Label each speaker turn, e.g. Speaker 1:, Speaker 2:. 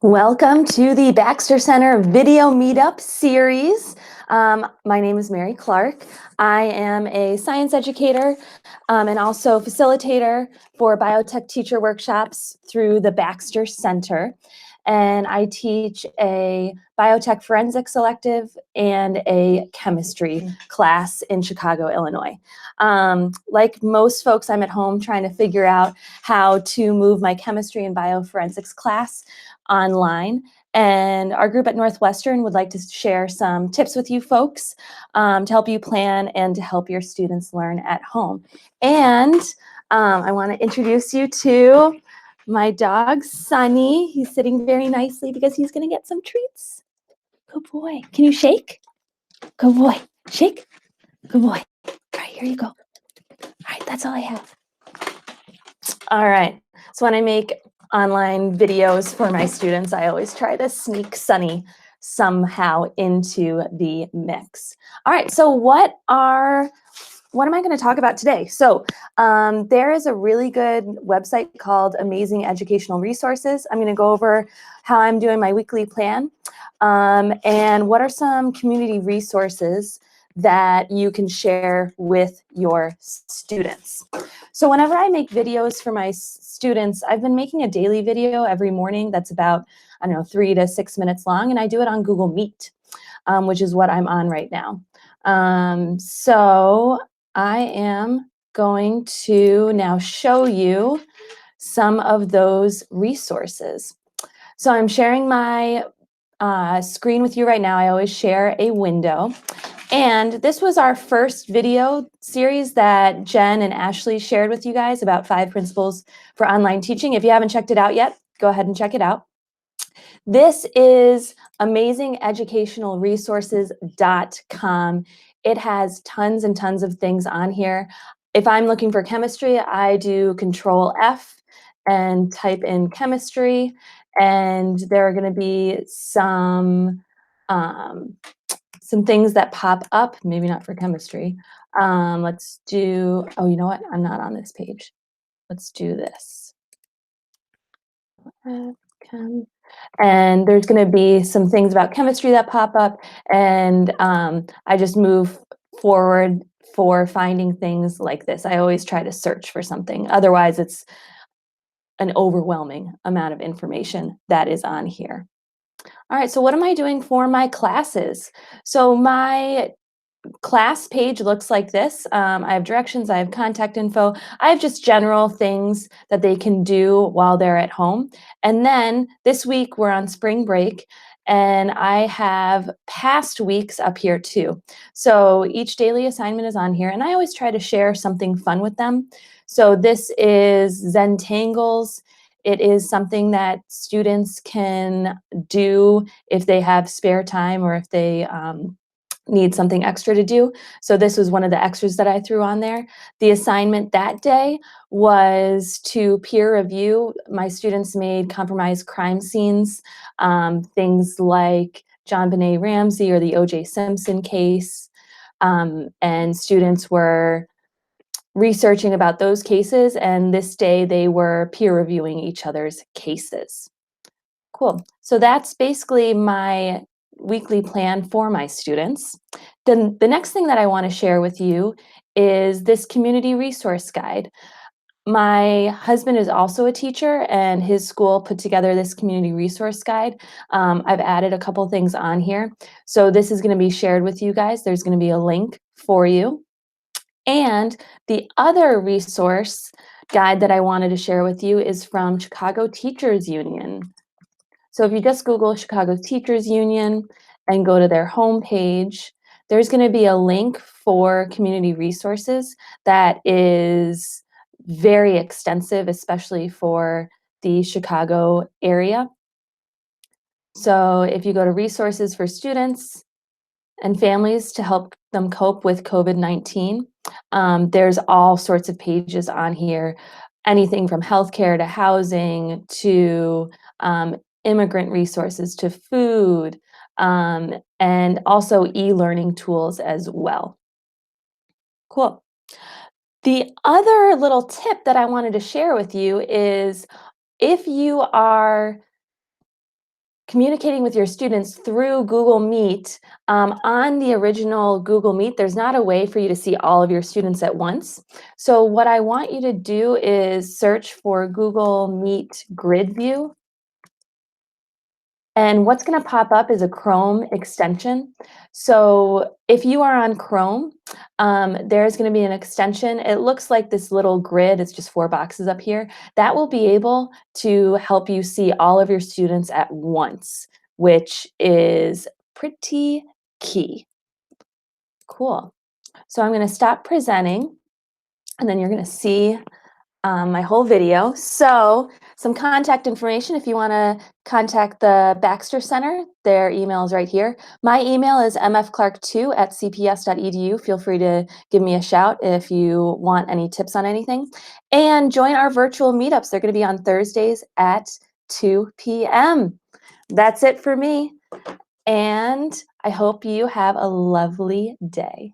Speaker 1: Welcome to the Baxter Center video meetup series. My name is Mary Clark. I am a science educator and also facilitator for biotech teacher workshops through the Baxter Center. And I teach a biotech forensics elective and a chemistry class in Chicago, Illinois. Like most folks, I'm at home trying to figure out how to move my chemistry and bioforensics class online. And our group at Northwestern would like to share some tips with you folks to help you plan and to help your students learn at home. And I want to introduce you to my dog, Sunny. He's sitting very nicely because he's going to get some treats. Good boy. Can you shake? Good boy. Shake. Good boy. All right, here you go. All right, that's all I have. All right. So when I make online videos for my students, I always try to sneak Sunny somehow into the mix. All right, so what am I going to talk about today? So there is a really good website called Amazing Educational Resources. I'm going to go over how I'm doing my weekly plan and what are some community resources that you can share with your students. So whenever I make videos for my students, I've been making a daily video every morning that's about, 3 to 6 minutes long, and I do it on Google Meet, which is what I'm on right now. So I am going to now show you some of those resources. So I'm sharing my screen with you right now. I always share a window. And this was our first video series that Jen and Ashley shared with you guys about 5 principles for online teaching. If you haven't checked it out yet, go ahead and check it out. This is amazingeducationalresources.com. It has tons and tons of things on here. If I'm looking for chemistry, I do Control F and type in chemistry, and there are going to be some things that pop up, maybe not for chemistry. Let's do, oh, you know what? I'm not on this page. Let's do this. And there's going to be some things about chemistry that pop up, and I just move forward for finding things like this. I always try to search for something. Otherwise, it's an overwhelming amount of information that is on here. All right, so what am I doing for my classes? So my class page looks like this. I have directions, I have contact info, I have just general things that they can do while they're at home. And then this week we're on spring break, and I have past weeks up here too. So each daily assignment is on here, and I always try to share something fun with them. So this is Zentangles. It is something that students can do if they have spare time or if they need something extra to do. So this was one of the extras that I threw on there. The assignment that day was to peer review. My students made compromised crime scenes, things like John Benet Ramsey or the O.J. Simpson case, and students were researching about those cases, and this day they were peer reviewing each other's cases. Cool. So that's basically my weekly plan for my students. Then the next thing that I want to share with you is this community resource guide. My husband is also a teacher, and his school put together this community resource guide. I've added a couple things on here. So this is going to be shared with you guys. There's going to be a link for you. And the other resource guide that I wanted to share with you is from Chicago Teachers Union. So if you just Google Chicago Teachers Union and go to their homepage, there's going to be a link for community resources that is very extensive, especially for the Chicago area. So if you go to resources for students and families to help them cope with COVID-19, there's all sorts of pages on here, anything from healthcare to housing to immigrant resources to food, and also e-learning tools as well. Cool. The other little tip that I wanted to share with you is if you are Communicating with your students through Google Meet. On the original Google Meet, there's not a way for you to see all of your students at once. So what I want you to do is search for Google Meet Grid View. And what's going to pop up is a Chrome extension. So if you are on Chrome, there's going to be an extension. It looks like this little grid. It's just 4 boxes up here. That will be able to help you see all of your students at once, which is pretty key. Cool. So I'm going to stop presenting, and then you're going to see my whole video. So some contact information if you want to contact the Baxter Center, their email is right here. My email is mfclark2@cps.edu. Feel free to give me a shout if you want any tips on anything. And join our virtual meetups. They're going to be on Thursdays at 2 p.m. That's it for me. And I hope you have a lovely day.